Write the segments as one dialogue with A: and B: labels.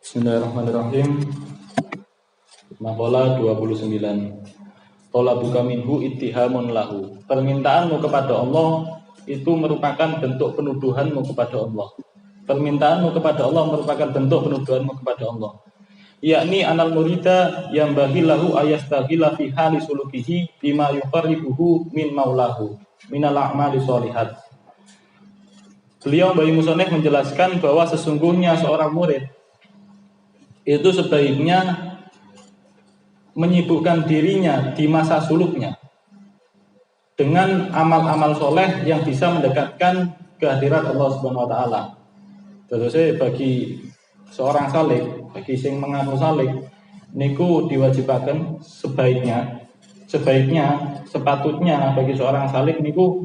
A: Bismillahirrahmanirrahim. Maqalah 29. Talabuka minhu ittihamun lahu. Permintaanmu kepada Allah itu merupakan bentuk penuduhanmu kepada Allah. Permintaanmu kepada Allah merupakan bentuk penuduhanmu kepada Allah. Yakni anal murida yang bagilahu ayastaghila fi hali sulukihi bima yuqarribuhu min maulahu minal a'mali sholihat. Beliau Bayi Musoneh menjelaskan bahwa sesungguhnya seorang murid itu sebaiknya menyibukkan dirinya di masa suluknya dengan amal-amal soleh yang bisa mendekatkan kehadirat Allah Subhanahu Wa Taala. Terus bagi seorang salik, bagi sing mengaku salik, niku diwajibaken sepatutnya bagi seorang salik niku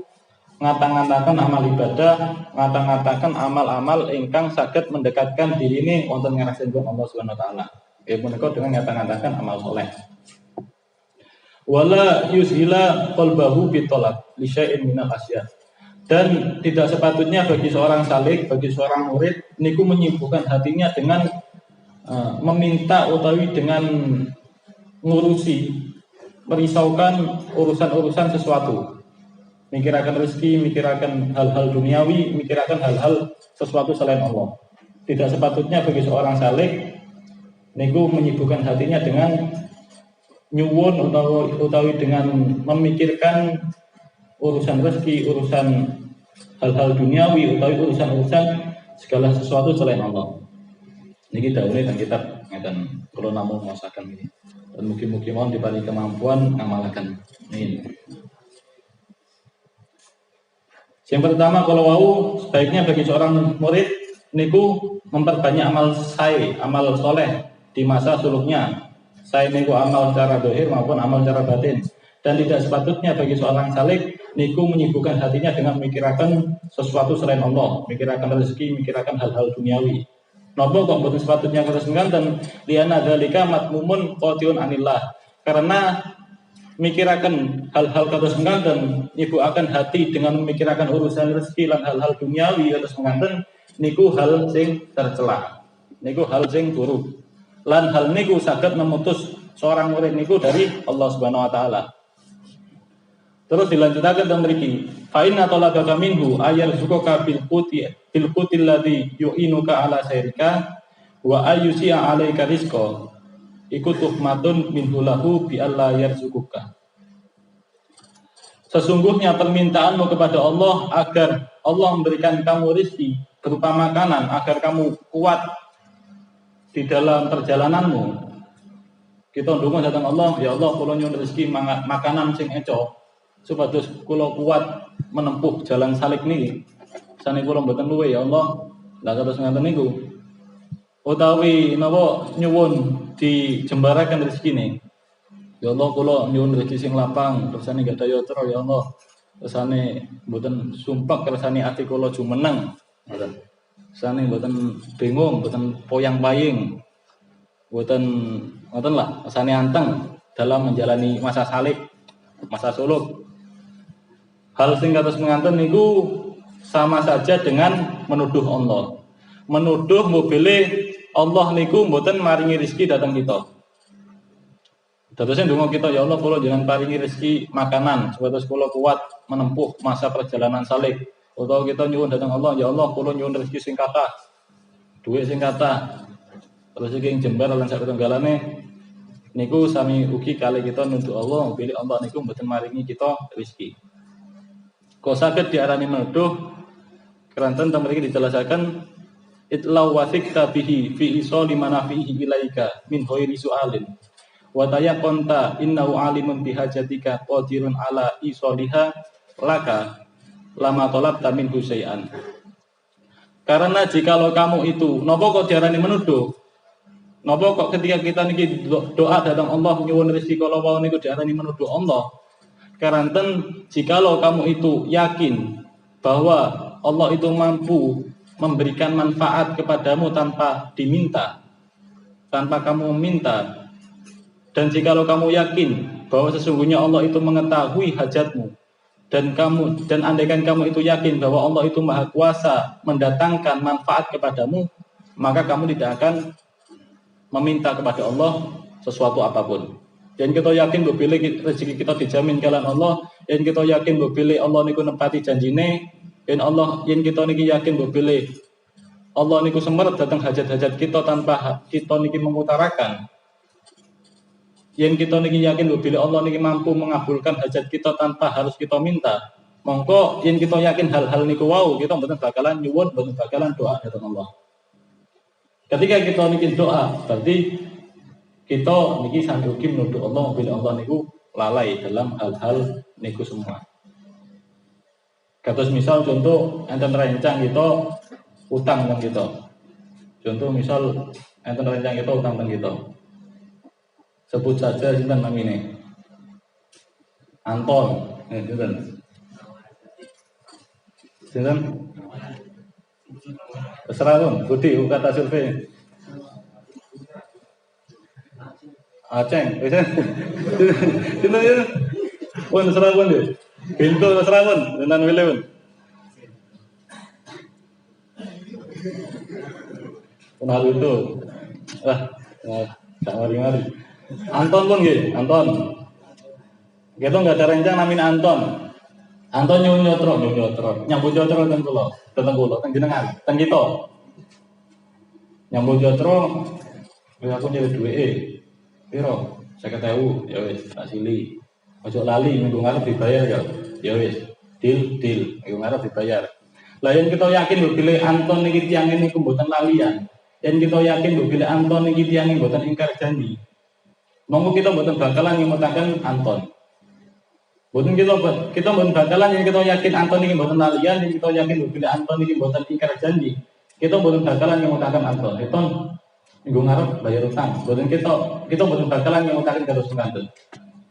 A: ngata-ngatakan amal ibadah, ngata-ngatakan amal-amal ingkang saged mendekatkan diri ini wonten ngarasinipun Allah Subhanahu wa taala. Ya punika dengan ngata-ngatakan amal soleh. Wala yuzhila qalbahu bitolab li syai'in minal asyah. Dan tidak sepatutnya bagi seorang salik, bagi seorang murid niku menyibukkan hatinya dengan meminta utawi dengan ngurusi, merisaukan urusan-urusan sesuatu. Mikirakan rezeki, mikirakan hal-hal duniawi, mikirakan hal-hal sesuatu selain Allah. Tidak sepatutnya bagi seorang salik niku menyibukkan hatinya dengan nyuwun utawi dengan memikirkan urusan rezeki, urusan hal-hal duniawi, utawi urusan-urusan segala sesuatu selain Allah. Niki dawuhe teng kitab ngeten kula namung maosaken ini. Dan mugi-mugi mohon diparingi kemampuan ngamalaken. Amin. Yang pertama, kalau wau sebaiknya bagi seorang murid niku memperbanyak amal soleh di masa suluknya. Sai niku amal secara zahir maupun amal secara batin. Dan tidak sepatutnya bagi seorang salik niku menyibukkan hatinya dengan memikirkan sesuatu selain Allah, memikirkan rezeki, memikirkan hal-hal duniawi. Napa kok mboten sepatutnya kados mengkanten liana dzalika matmumun qatiun anillah. Karena mikirakan hal-hal kados mengkanten ibu akan hati dengan memikirkan urusan rezeki lan hal-hal duniawi kados mengkanten niku hal sing tercela, niku hal sing buruk lan hal niku saged memutus seorang murid niku dari Allah Subhanahu wa taala. Terus dilanjutkan teng mriki fa inna talabaka minhu ayarzuquka bil qutil ladzi yu'inuka ala sayrika wa ayyusi'a 'alaika rizqa ikut tuhmatun minhu lahu bi alla yarzuquka. Sesungguhnya permintaanmu kepada Allah agar Allah memberikan kamu rezeki berupa makanan agar kamu kuat di dalam perjalananmu. Kita ndonga dhateng Allah, ya Allah kula nyuwun rezeki makanan sing eco supados kula kuat menempuh jalan salik niki. Sane kula mboten luwe ya Allah. Lah terus ngaten niku. Utawi napa nyuwun dijembaraken rezekine. Ya Allah kula nyuwun rezeki sing lapang, kersane gak daya tero ya Allah. Kersane mboten sumpek, kersane ati kula jumeneng. Ngoten. Kersane mboten bingung, mboten poyang-paying. Mboten ngoten lah, kersane anteng dalam menjalani masa salik, masa suluk. Hal sing kados menganten niku sama saja dengan menuduh Allah. Menuduh mobile Allah niku mboten maringi rezeki datang kita. Terusnya ndonga kita ya Allah kula jangan paringi rezeki makanan supaya kula kuat menempuh masa perjalanan salik. Utawa kita nyuwun datang Allah ya Allah kula nyuwun rezeki sing kathah. Duit sing kathah. Terus iki jembar lan sak tenggalane niku sami ugi kali kita nuduh Allah pilih Allah niku mboten maringi kita rezeki. Kok saged diarani menuduh keranten teng mriki dijelasaken itlau wasikta bihi fi isoli manafihi ilaika min ghairi su'alin wa tayaqanta innahu alimun bihajatika qadirun ala isoliha laka lama talabta minhu syai'an. Karena jikalau kamu itu napa kok diarani menuduh? Napa kok ketika kita niki doa datang Allah nyuwun rezeki kala wau niku diarani menuduh Allah? Karanten jikalau kamu itu yakin bahwa Allah itu mampu memberikan manfaat kepadamu tanpa diminta, tanpa kamu meminta, dan jikalau kamu yakin bahwa sesungguhnya Allah itu mengetahui hajatmu, dan andaikan kamu itu yakin bahwa Allah itu maha kuasa mendatangkan manfaat kepadamu, maka kamu tidak akan meminta kepada Allah sesuatu apapun. Dan kita yakin bila rezeki kita dijamin kalian Allah, dan kita yakin bila Allah niku nempati janjine, dan Allah yang kita niki yakin bila Allah niku semerap datang hajat-hajat kita tanpa kita niki mengutarakan. Yang kita niki yakin bila Allah niki mampu mengabulkan hajat kita tanpa harus kita minta. Mongko yang kita yakin hal-hal niku wow, kita mboten bakalan nyuwun, mboten bakalan doa dhateng Allah. Ketika kita niki doa, berarti kita niki sanduki menuduh Allah bila Allah niku lalai dalam hal-hal niku semua. Kados misal contoh enten rencang kita utang teng kita. Contoh misal enten rencang kita utang teng kita. Sebut saja sinten namine. Anton, sinten? Sinten? Terserah pun, Budi kata survei. Aceng, bisa? Sinten ya? Pun terserah pun deh. Pintu terserah pun, dengan milih pun. Kenal itu, tak mari-mari. Anton pun gitu, Anton. Kita nggak ada rencana namanya Anton. Anton nyotro, nyambut nyotro teng kula, teng jenengan, teng kita. Nyambut nyotro, aku nyari duit piro? 50.000, ya wis, tak sili. Ojo lali minggu ngarep dibayar ya wis. Deal, minggu ngarep dibayar. Lah yang kita yakin bila Anton niki tiyang niku mboten lalian. Yang kita yakin bila Anton niki tiyang mboten ingkar janji. Monggo kita mboten bakalan nyemetaken Anton. Mboten kita mboten bakalan yang kita yakin Anton niki mboten lalian, yang kita yakin bila Anton niki mboten ingkar janji. Kita mboten bakalan nyemetaken Anton. Anton minggu ngarep bayar utang. Mboten kita mboten bakalan nyemetaken terus mengantun.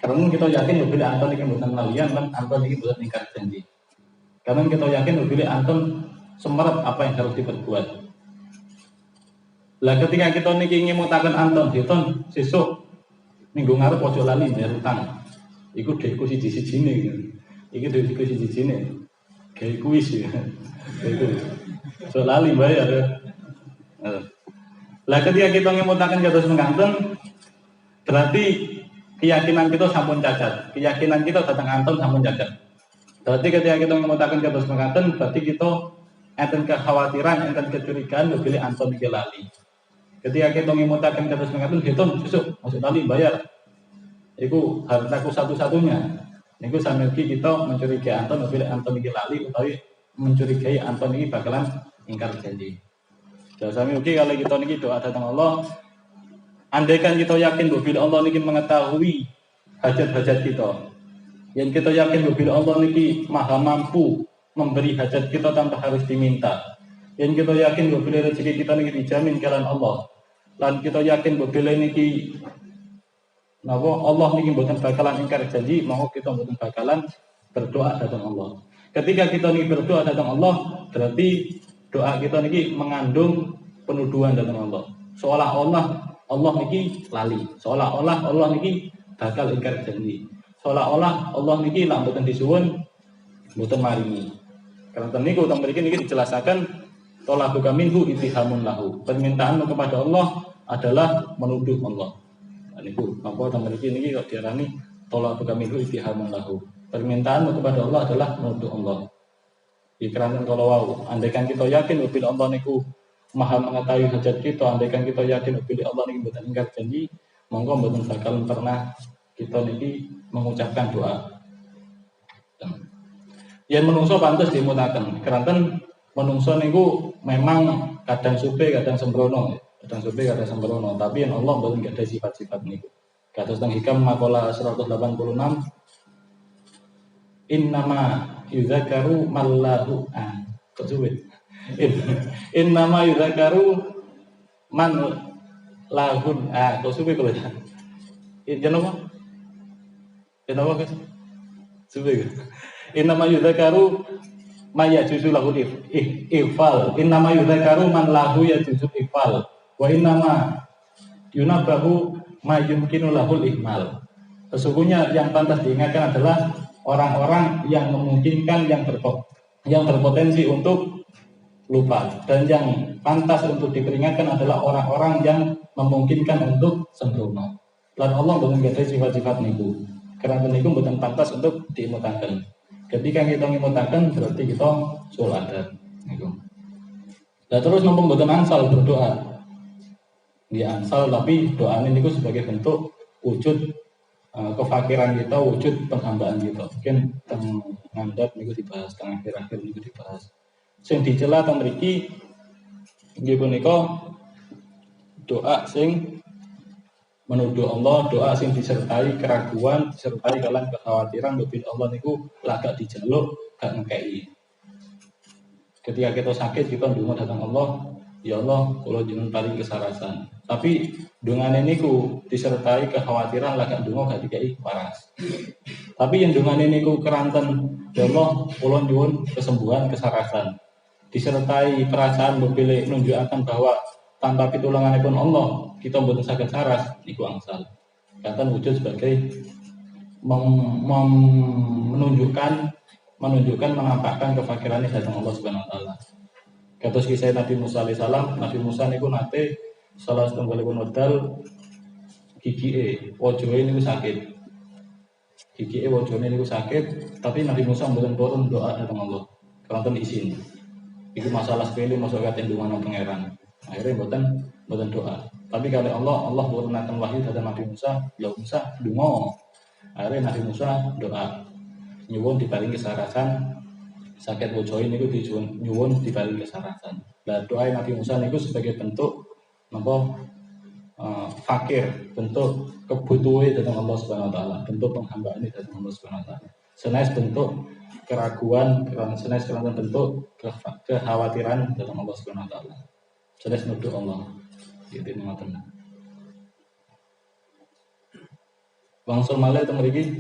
A: Karena kita yakin bila Anton niki mboten lalian lan Anton niki mboten ingkar janji. Karena kita yakin bila Anton semerap apa yang harus diperbuat. Lah ketika kita niki nyemetaken Anton, Anton sesuk minggu ngarep ojo lali bayar utang. Iku dekku siji-sijine iki. Iki dekku siji-sijine. Kayak kuis ya. Itu. So lali bayar ya. Lah ketika kita ngemutaken kados mengantun, berarti keyakinan kita sampun cacat. Keyakinan kita datang Anton sampun cacat. Berarti ketika kita ngemutaken kados mengantun, berarti kita enten kekhawatiran, enten kecurigaan bila Anton iki lali. Ketika kita ngemutaken kados mengantun, Anton besok masuk lali bayar. Iku hartaku satu-satunya. Niku sampeyan kita mencurigai Anton bila Anton iki lali utawi mencurigai Anton iki bakalan ingkar janji. Sami ugi kalau kita niki doa datang Allah, andaikan kita yakin bila Allah niki mengetahui hajat-hajat kita, yang kita yakin bila Allah niki maha mampu memberi hajat kita tanpa harus diminta, yang kita yakin bila rezeki kita niki dijamin kalian Allah, dan kita yakin bila niki Allah niki mboten bakalan ingkar janji, maka kita mboten bakalan berdoa datang Allah. Ketika kita niki berdoa datang Allah, berarti doa kita niki mengandung penuduhan datang Allah. Seolah-olah Allah niki lali, seolah-olah Allah niki bakal ingkar janji. Seolah-olah Allah niki lak mboten disuwun, mboten maringi. Karena niku teng mriki niki dijelasaken tolabu minhu ittihamun lahu. Permintaan kepada Allah adalah menuduh Allah. Niku napa teng mriki niki kok diarani tolabu minhu ittihamun lahu. Permintaan kepada Allah adalah menuduh Allah. Karena kalau wow, andaikan kita yakin bila Allah niku maha mengetahui hajat kita, andaikan kita yakin bila Allah niku mboten ingkar janji, monggo mboten bakal pernah kita niki mengucapkan doa. Yen menungso pantes dimutaken. Keranten menungso niku memang kadang supe, kadang sembrono, tapi yen Allah mboten gak ada sifat-sifat niku. Kados teng Hikam maqala 186 innama yuzakaru mallahu kesuwit. Innama yuzakaru man lahun kesuwit kalau ya. Jenapa? Jenapa guys? Suwit. Innama yuzakaru maya juzu lahu ifal. Innama yuzakaru man lahu ya juzu ifal. Wa innama yunabahu ma yumkinu lahul ihmal. Sesungguhnya yang pantas diingatkan adalah orang-orang yang memungkinkan yang berpotensi untuk lupa. Dan yang pantas untuk diperingatkan adalah orang-orang yang memungkinkan untuk sembrono. Lan Allah boten gadhah sifat-sifat niku. Karena niku boten pantas untuk diimutaken. Ketika kita ngimutaken berarti kita sholat niku. Nah terus mumpung boten angsal berdoa. Dia angsal tapi doa ini sebagai bentuk wujud kefakiran kita, wujud penghambaan kita. Mungkin teng ngandap niku dibahas, teng akhir-akhir niku dibahas. Sing dicela teng mriki nggih punika doa sing menuduh Allah, doa sing disertai keraguan, disertai kalian kekhawatiran bahwa Allah niku lagak dijaluk, gak ngekei. Ketika kita sakit kita ndonga datang Allah, ya Allah, kula jenengan paling kesarasan. Tapi dungane niku disertai kekhawatiran lagak ndonga gak dikei waras. Tapi yang dungane niku keranten, ya Allah, kula nyuwun kesembuhan, kesarasan. Disertai perasaan bebele nunjukaken bahwa tanpa pitulunganipun Allah kita mboten saged saras niku angsal. Kanten wujud sebagai menunjukkan menampakkan kefakirannya datang Allah Subhanahu wa taala. Kados kisah Nabi Musa alaihissalam, Nabi Musa niku nate salah setunggalipun wedal gigike, wajone niku sakit. Gigike wajone niku sakit, tapi Nabi Musa mboten purun doa datang Allah. Kanten izin. Itu masalah sepele masuk katen dungan pangeran. Akhirnya mboten doa. Tapi kali Allah turunkan wahyu datang Nabi Musa, ya Musa donga. Akhirnya Nabi Musa doa. Nyuwun diparingi kesarasan sakit wajah niku nyuwun diparingi kesarasan. Lah doa Nabi Musa niku sebagai bentuk napa fakir, bentuk kebutuhan datang Allah Subhanahu wa taala, bentuk penghambaan datang Allah Subhanahu wa taala. Senes bentuk keraguan, senes bentuk kekhawatiran datang Allah Subhanahu wa taala. Senes nuduh Allah. Gitu ngoten. Bangsul malih teng mriki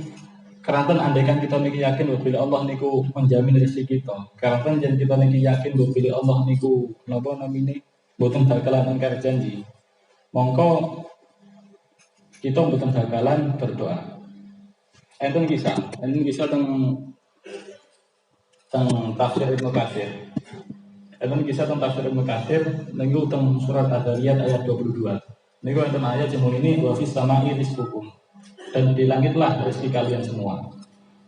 A: keranten andaikan kita niki yakin bahwa Allah niku menjamin rezeki kita. Keranten yen kita niki yakin bahwa Allah niku napa namine boten bakalan ingkar janji. Mongko kita boten bakalan berdoa. Enten kisah teng tafsir Ibnu Katsir. Enten kisah tentang tafsir Ibnu Katsir niku teng surat Ad-Dzariyat ayat 22. Niku enten ayat sing ini wa fis sama'i rizqukum. Dan di langitlah rezeki kalian semua.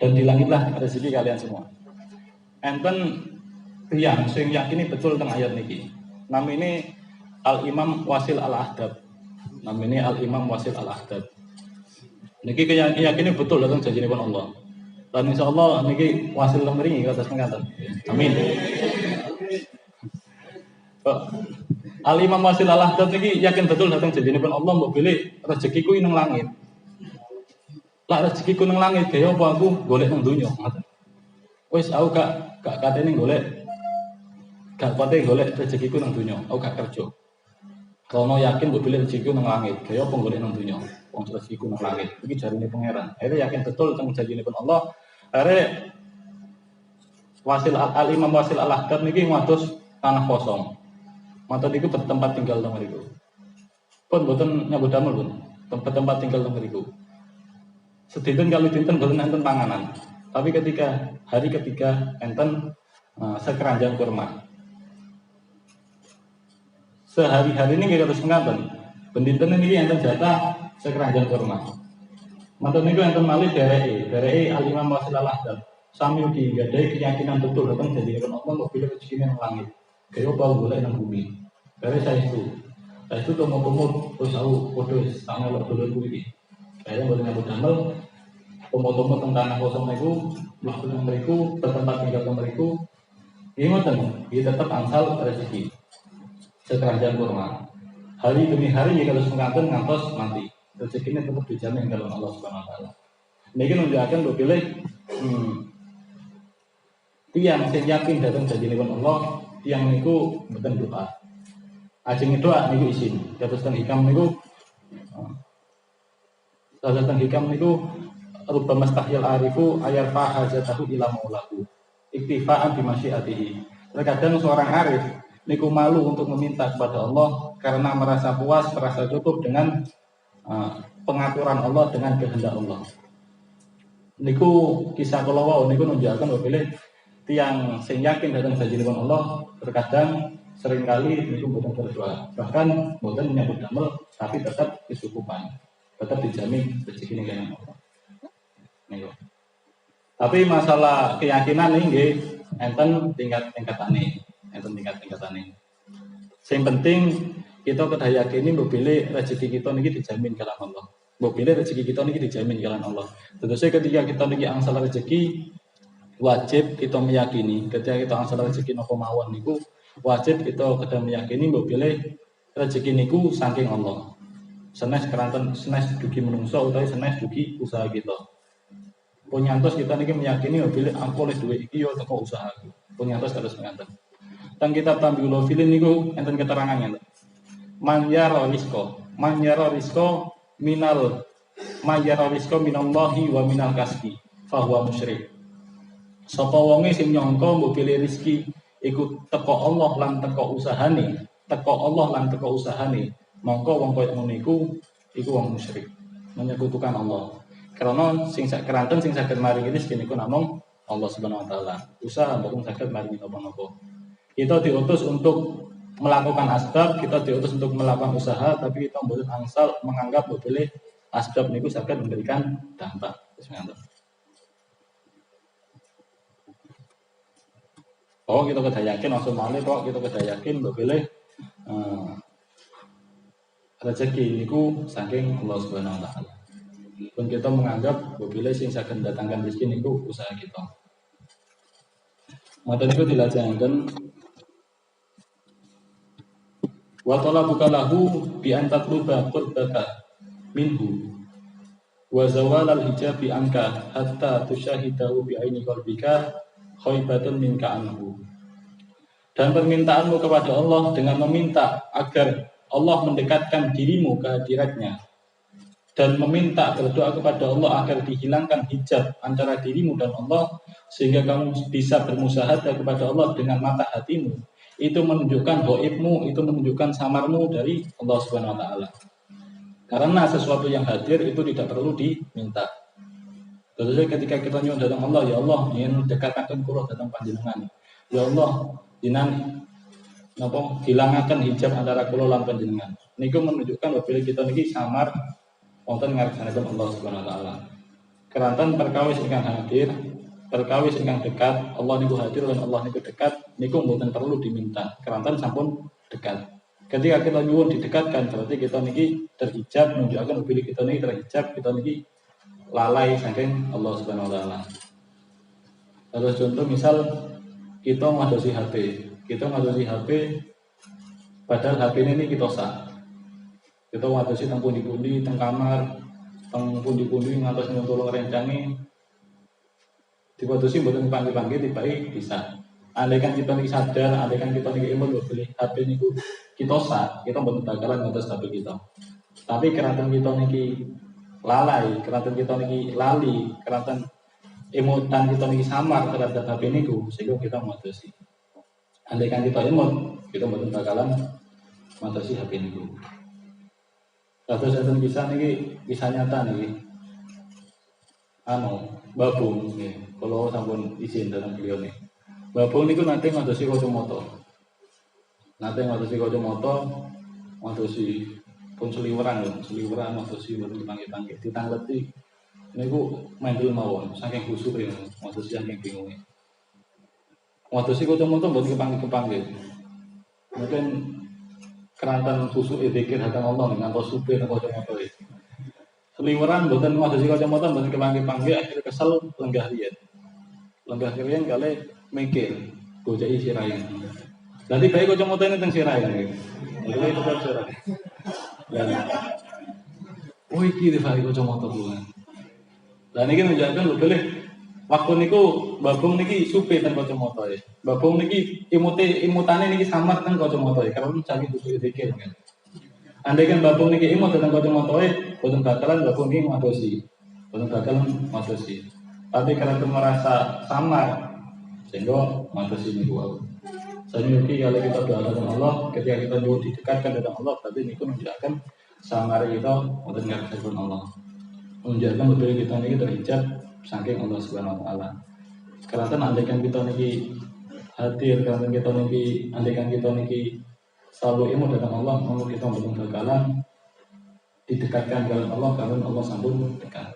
A: Dan di langitlah rezeki kalian semua. Enten tiyang sing yakini betul tentang ayat niki. Namine Al-Imam Wasil Al-Ahdab. Namine Al-Imam Wasil Al-Ahdab. Niki yakini betul tentang janjinipun Allah. Dan insyaallah niki Wasil lemring kados mengatakan. Amin. Al-Imam Wasil Al-Ahdab niki yakin betul datang janjinipun Allah mbok pilih rezekiku nang langit. Lah rezekiku nang langit kaya apa aku golek nang donya ngoten. Wis aku gak katene golek. Gak pate golek rezekiku nang donya, aku gak kerja. Kalau yakin mbok pilih rezekiku nang langit, kaya apa golek nang donya. Wong rezekiku nang langit. Iki jarine pangeran. Akhirnya yakin betul tentang janjinipun Allah. Akhirnya Al-Imam Wasil Al-Ahdab niki ngados tanah kosong. Mata niku tempat tinggal teng mriku. Pun boten nyambut damel pun. Tempat tinggal teng mriku. Sedinten kali dinten boten enten panganan. Tapi hari ketiga enten sekeranjang kurma. Sehari-hari ini kita harus mengaten. Bendinten ini enten jatah sekeranjang kurma. Mata niku enten malih dereke Al-Imam Wasil Al-Ahdab. Sami ugi gadai keyakinan betul datang jadi Allah mau pilih rezeki nang langit. Kaya apa golek nang bumi. Dari saya itu tumut terus aku podo sama lek dulur kuwi iki. Kaya mboten nyambut damel tumut teng tanah kosong niku, waktu nang mriku bertempat tinggal teng mriku. Nggih ngoten, iki tetep angsal rezeki. Sekeranjang kurma. Hari demi hari ya kalau mengatakan ngantos mati. Rezeki ini tetap dijamin kalau Allah Subhanahu wa taala. Niki nunjukaken mbok pilih tiyang sing yakin datang janjinipun Allah, tiyang niku mboten doa. Ajeng doa niku isin. Kados teng hikam niku rubbama stahyal arifu ayarfa hajatahu ila maulahu. Iktifaan bi masyiatihi. Terkadang seorang arif niku malu untuk meminta kepada Allah karena merasa puas, merasa cukup dengan pengaturan Allah, dengan kehendak Allah. Niku kisah kula wau niku nunjukaken bahwa tiang sing yakin datang janjinipun Allah terkadang seringkali niku mboten berdoa. Bahkan mboten menyambut damel tapi tetap kecukupan. Tetap dijamin rezeki ning kene Allah. Niku. Tapi masalah keyakinan nggih enten tingkat-tingkatane. Enten tingkat-tingkatane. Sing penting kita kedah yakini mbok bilih rezeki kita niki dijamin kalian Allah. Mbok bilih rezeki kita niki dijamin kalian Allah. Tentu ketika kita niki angsal rezeki wajib kita meyakini ketika kita angsal rezeki napa mawon niku wajib kita kedah meyakini mbok bilih rezeki niku saking Allah. Senes keranten senes dugi menungso utawi senes dugi usaha kita. Punyantos kita niki meyakini mbok bilih aku oleh duwe iki yo teko usahaku. Punyantos terus ngaten. Teng kitab Tambihul Filin niku enten keterangannya. Man yara rizqa minallahi wa minal kasbi fahuwa musyrik. Sapa wonge sing nyangka mbok pilih rezeki iku teko Allah lan teko usahane, mongko wong koyo ngono iku wong musyrik, menyekutukan Allah. Karena sing sak keranten sing saged maringi rezeki niku namung Allah Subhanahu wa taala. Usaha mboten saged maringi napa-napa. Kita diutus untuk melakukan asbab, kita diutus untuk melakukan usaha, tapi kita mboten angsal menganggap boleh asbab niku saged memberikan dampak. Oh, kita kedah yakin langsung malih kok kita kedah yakin boleh rezeki niku saking Allah Subhanahu wa taala. Pun kita menganggap boleh sing saged mendatangkan rezeki niku usaha kita. Mata niku dilajengaken wa talabuka lahu bi an tatluba qurbaka minhu wa zawal al hijabi anka hatta tusyahidahu bi aini qalbika khaibatun minka anhu. Dan permintaanmu kepada Allah dengan meminta agar Allah mendekatkan dirimu ke hadiratnya dan meminta berdoa kepada Allah agar dihilangkan hijab antara dirimu dan Allah sehingga kamu bisa bermusyahadah kepada Allah dengan mata hatimu. Itu menunjukkan ghaibmu, itu menunjukkan samarmu dari Allah Subhanahu wa taala. Karena sesuatu yang hadir itu tidak perlu diminta. Terus ketika kita nyuwun datang Allah, ya Allah, ingin dekatkan kula datang panjenengan. Ya Allah, jinan napa hilangaken hijab antara kula lan panjenengan. Niku menunjukkan bahwa kita niki samar wonten ngarsanaken Allah Subhanahu wa taala. Keranten perkawis ingkang hadir, perkawis ingkang dekat, Allah niku hadir dan Allah niku dekat, niku mboten perlu diminta. Keranten sampun dekat. Ketika kita nyuwun didekatkan, berarti kita niki terhijab, menunjukkan bahwa kita niki terhijab, kita niki lalai saking Allah Subhanahu wa taala. Terus contoh misal kita ngadosi HP, padahal HP ini kita sah. Kita ngadosi teng pundi-pundi, teng kamar, teng pundi-pundi ngantos nyuntul rencange. Diputusi mboten panggil-panggil tiba-tiba bisa. Andaikan kita niki sadar, andaikan kita niki ilmu beli HP niku kita sah, kita mboten bakalan ngatos HP kita. Tapi keranten kita niki lalai, keranten kita niki lali, keranten emotan kita niki samar terhadap HP niku sehingga kita ngadosi. Andaikan kita imut, kita mboten bakalan ngadosi HP niku. Terus enten bisa niki bisa nyata niki. Babung nggih. Kalau sampun izin dalam beliau nih. Babung niku nanti ngadosi kacamata. Ngadosi pun seliweran ngadosi mboten dipanggil-panggil, ditangleti. Niku mendel mawon, saking khusuk ya, ngadosi saking bingung. Ngadosi kacamata mboten dipanggil-panggil. Mungkin keranten khusuk zikir datang Allah ngantos supir kacamata iki. Seliweran mboten ngadosi kacamata mboten kepanggil-panggil, akhirnya kesel lenggah riyen. Lenggah riyen kali mikir, gojeki sirahe. Dadi bae kacamata ini teng sirahe nggih. Iki itu kan sirahe. Oh iki bae kacamata kula. Lah niki menunjukkan lho boleh waktu niku babung niki supir teng kacamata e. Babung niki imutane niki samar teng kacamata e karena saking khusuk zikir kan. Andaikan babung niki imut teng kacamata e, boten bakalan babung niki ngadosi. Tapi karena merasa samar sehingga madosi niku wae. Sanyuki kalau kita doa dengan Allah, ketika kita doa didekatkan dengan Allah, berarti niku menunjukkan samar kita wonten ngarepipun Allah. Menunjukkan bahwa kita niki terhijab saking Allah Subhanahu wa taala. Karena andaikan kita niki hadir, karena kita niki andaikan kita niki selalu ilmu datang Allah, maka kita belum bakalan didekatkan dengan Allah karena Allah sambung dekat.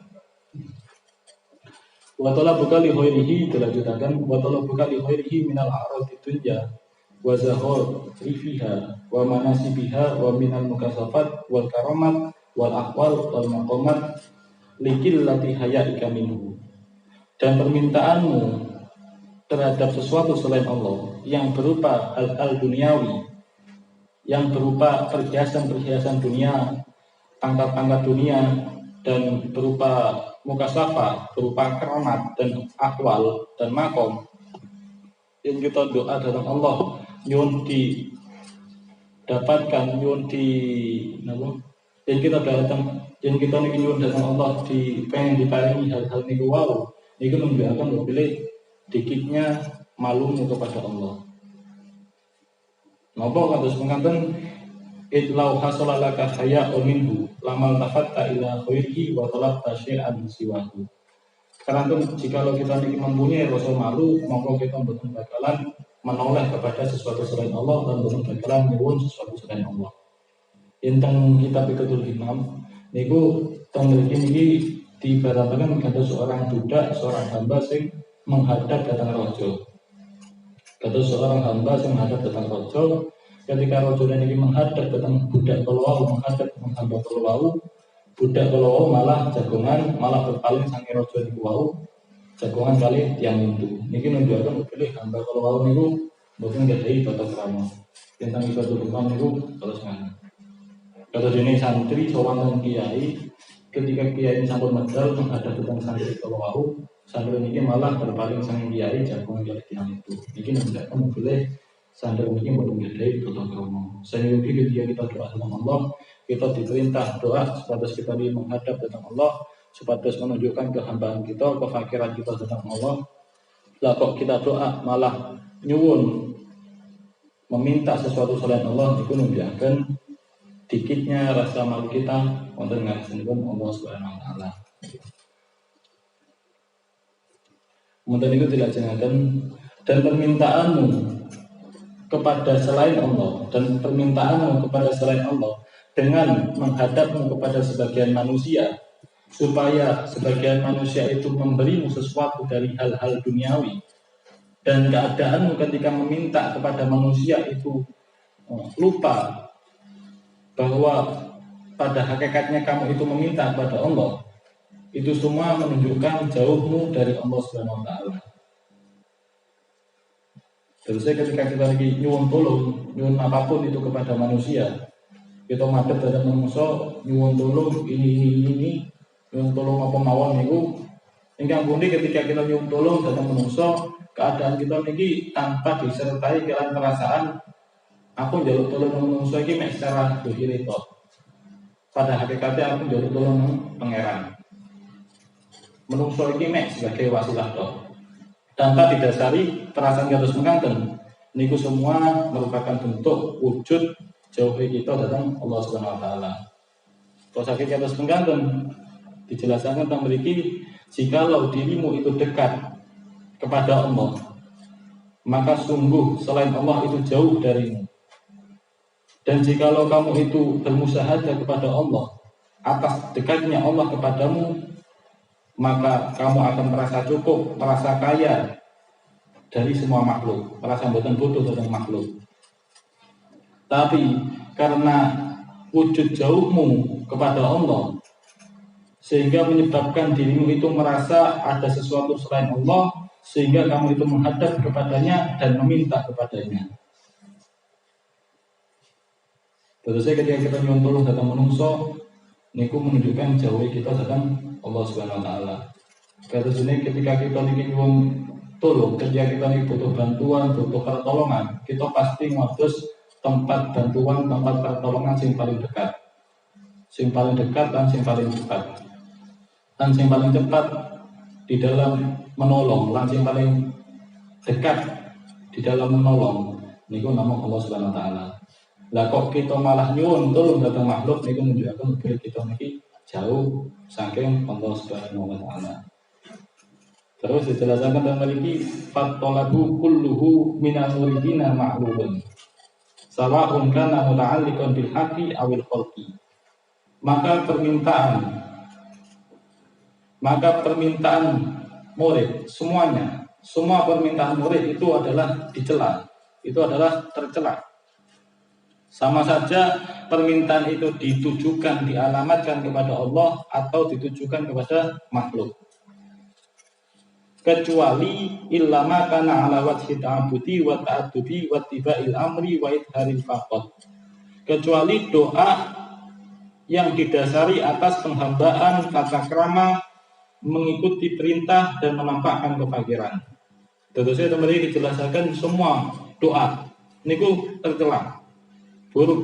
A: Wa talabuka li khairihi dilanjutkan wa talabuka li khairihi minal a'radi dunya wa zahiriha wa manasibiha wa minal mukasafat wal karamat wal aqwal wal maqamat likillati hayaika minhu. Dan permintaanmu terhadap sesuatu selain Allah yang berupa hal-hal duniawi, yang berupa perhiasan-perhiasan dunia, pangkat-pangkat dunia, dan berupa mukasafa, berupa keramat dan akwal dan makom, yang kita doa dalam Allah nyun didapatkan, nyun di yang kita datang, yang kita nyun datang Allah di pengen diparingi hal-hal niku wow, niku menunjukkan lebih dikitnya malumu kepada Allah. Napa kados mengatakan itlau hasalalaka haya'un minhu lamal tafatta ila khairihi wa talabta syai'an siwahu. Karena jika kita ini mempunyai rasa malu, maka kita betul bakalan menoleh kepada sesuatu selain Allah dan betul bakalan nyuwun sesuatu selain Allah. Intang kitab Fiqhul Imam niku teng mriki niki diibaratkan kata seorang budak, seorang hamba sing menghadap datang rojo. Kata seorang hamba yang menghadap datang rojo, ketika rojo ini menghadap datang budak kalau menghadap hamba kalau budak kalau malah jagongan malah berpaling sange rojo niku wau jagongan kali tiang itu. Niki nunjukkan pilih hamba kalau niku mboten gadhahi tata krama. Tentang ibadah rumah niku terus mana. Kata dene santri sowan nang kiai, ketika kiai sampun medal menghadap datang santri kalau santri ini malah berpaling sang kiai jagongan kali tiang itu. Niki nunjukkan boleh santri ini belum gadhahi tata krama. Sehingga ketika kita doa sama Allah, kita diperintah doa sebatas kita menghadap datang Allah, sebatas menunjukkan kehambaan kita, kefakiran kita datang Allah. Lah kok kita doa malah nyuwun meminta sesuatu selain Allah, itu menunjukkan dikitnya rasa malu kita untuk ngasinipun Allah Subhanahu wa taala. Kemudian itu dilaksanakan dan permintaanmu kepada selain Allah dan permintaanmu kepada selain Allah dengan menghadapmu kepada sebagian manusia, supaya sebagian manusia itu memberimu sesuatu dari hal-hal duniawi, dan keadaanmu ketika meminta kepada manusia itu lupa bahwa pada hakikatnya kamu itu meminta kepada Allah, itu semua menunjukkan jauhmu dari Allah Subhanahu wa taala. Terusnya ketika kita lagi nyuwun tolong, nyuwun apapun itu kepada manusia, kita madhep dalam manusia nyuwun tolong ini nyuwun tolong apa mawon niku ingkang pundi ketika kita nyuwun tolong dalam manusia, keadaan kita niki tanpa disertai kelan perasaan aku njaluk tolong manusia iki mek secara dohir itu. Pada hakikatnya aku njaluk tolong pangeran. Manusia iki mek sebagai wasilah tok. Tanpa didasari perasaan kados mengkanten, niku semua merupakan bentuk wujud jauh kita datang Allah Subhanahu wa taala. Kalau sakit kados mengkanten dijelaskan tentang mriki, jikalau dirimu itu dekat kepada Allah, maka sungguh selain Allah itu jauh darimu. Dan jikalau kamu itu bermusahadah kepada Allah atas dekatnya Allah kepadamu, maka kamu akan merasa cukup, merasa kaya dari semua makhluk, merasa mboten butuh dari makhluk. Tapi karena wujud jauhmu kepada Allah, sehingga menyebabkan dirimu itu merasa ada sesuatu selain Allah, sehingga kamu itu menghadap kepadanya dan meminta kepadanya. Terusnya ketika kita nyuwun tolong datang menungso, niku menunjukkan jauh kita datang Allah Subhanahu wa taala. Terus ini ketika kita niki nyuwun tolong, ketika kita niki butuh bantuan, butuh pertolongan, kita pasti ngadus tempat bantuan, tempat pertolongan sing paling dekat. Sing paling dekat dan sing paling cepat. Dan sing paling cepat di dalam menolong, dan sing paling dekat di dalam menolong niku nama Allah Subhanahu wa taala. Lah kok kita malah nyuwun tolong datang makhluk niku menunjukkan bahwa kita niki jauh saking Allah Subhanahu wa taala. Terus dijelaskan dan memiliki fatolabu kulluhu minal muridina ma'lubun sawa'un kana muta'alliqan bil haqqi awil khalqi. Maka permintaan murid semuanya, semua permintaan murid itu adalah dicela, itu adalah tercela. Sama saja permintaan itu ditujukan, dialamatkan kepada Allah atau ditujukan kepada makhluk. Kecuali illama kana ala wajhi ta'abudi wa ta'addubi wa tiba'il amri wa idharil faqad. Kecuali doa yang didasari atas penghambaan, tata krama, mengikuti perintah dan menampakkan kefakiran. Tentunya teman-teman dijelaskan semua doa niku tercela, buruk.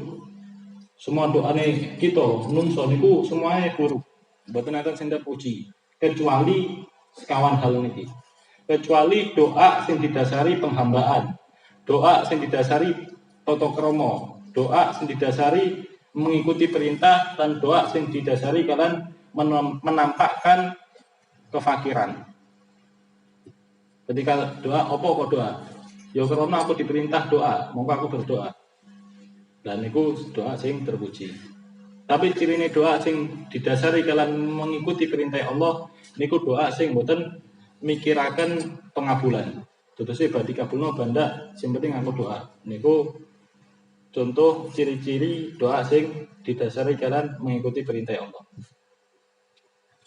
A: Semua doa nih kita nungso niku semuanya buruk. Mboten enten sing puji kecuali sekawan hal niki. Kecuali doa sing didasari penghambaan, doa sing didasari tata krama, doa sing didasari mengikuti perintah, dan doa sing didasari kalian menampakkan kefakiran. Ketika doa, apa kok doa? Ya karena aku diperintah doa, mongko aku berdoa. Dan itu doa sing terpuji. Tapi cirine doa sing didasari kalian mengikuti perintah Allah, niku doa sing mboten mikiraken pengabulan. Terus berarti kabulno banda sing penting aku doa. Niku contoh ciri-ciri doa sing didasari kalian mengikuti perintah Allah.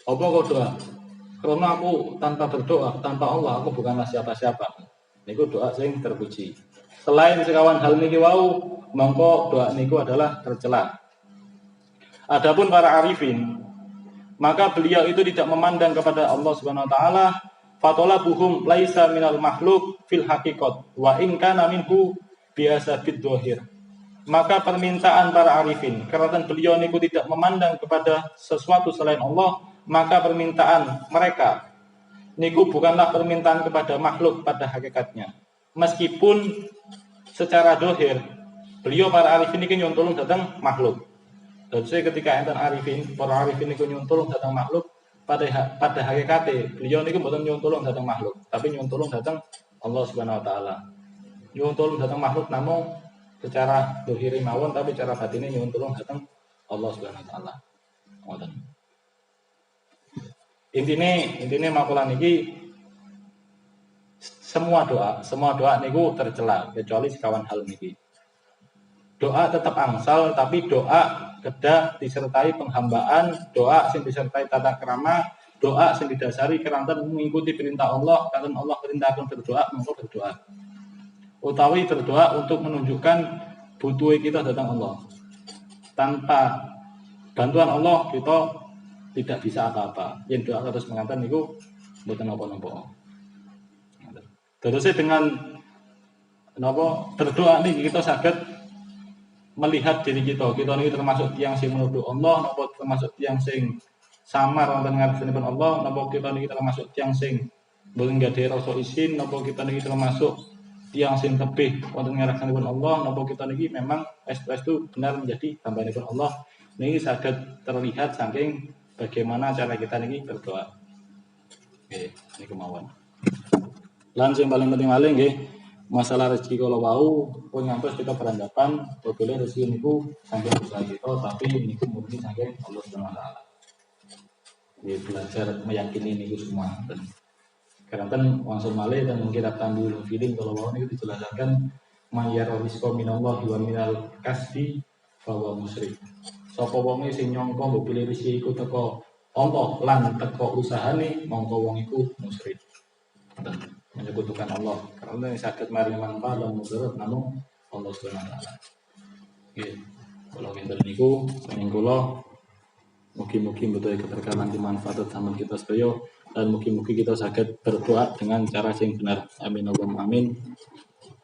A: Apa kok doa? Karena aku tanpa berdoa, tanpa Allah aku bukanlah siapa-siapa. Niku doa sing terpuji. Selain sekawan hal niki wau, mongko doa niku adalah tercela. Adapun para arifin, maka beliau itu tidak memandang kepada Allah Subhanahu wa taala, fatolabuhum laisa minal makhluk fil haqiqat wa in kana minhu biasa bid dhahir. Maka permintaan para arifin, karena beliau niku tidak memandang kepada sesuatu selain Allah, maka permintaan mereka niku bukanlah permintaan kepada makhluk pada hakikatnya. Meskipun secara dohir beliau para arifin ini nyuntulung datang makhluk. Dan saya ketika enten arifin, para arifin niku nyuntulung datang makhluk, pada hakikatnya beliau niku bukan nyuntulung datang makhluk, tapi nyuntulung datang Allah Subhanahu wa taala. Nyuntulung datang makhluk namun secara dohiri mawon, tapi secara batinnya nyuntulung datang Allah Subhanahu wa taala. Ngoten. Intine makulah niki semua doa niku tercela kecuali sekawan hal niki. Doa tetap angsal, tapi doa kedah disertai penghambaan, doa sing disertai tata krama, doa sing didasari keranten mengikuti perintah Allah, karena Allah perintahkan berdoa, monggo berdoa. Utawi berdoa untuk menunjukkan butuh kita datang Allah. Tanpa bantuan Allah kita tidak bisa apa-apa. Yang doa terus mengatakan niku mboten napa-napa. Terus dengan napa berdoa niki kita saged melihat diri kita ini termasuk tiang sing menuduh Allah, napa termasuk tiang sing samar wonten ngarepipun Allah, napa kita niki termasuk tiang sing mboten gadhe rasa isin, napa kita niki termasuk tiang sing tebih wonten ngarepipun Allah, napa kita niki memang es-es itu benar menjadi hambanipun Allah. Niki saged terlihat saking bagaimana cara kita niki berdoa. Nggih, niku mawon. Lan sing paling penting malih nggih masalah rezeki kalau wau pun ngantos kita beranggapan boleh rezeki niku saking usaha kita, tapi niku murni saking Allah Subhanahu wa taala. Ya belajar meyakini niku semua. Karena kan langsung malih dan mengkira tanggul feeling kalau wau niku dijelaskan mayyar rizqa minallah wa minal kasbi bahwa musyrik. Sapa wong sing nyangka mbok pilih rezeki iku teko Allah lan teko usahane mongko wong iku musyrik. Menyekutukan Allah, karena yang sakit mari manfaat dan mudarat namun Allah Subhanahu wa taala. Nggih. Kula kinten niku saking kula mugi-mugi betul keberkahan dimanfaat sama kita sedaya dan mugi-mugi kita saged berdoa dengan cara yang benar. Amin Allahumma amin.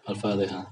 A: Al-Fatihah.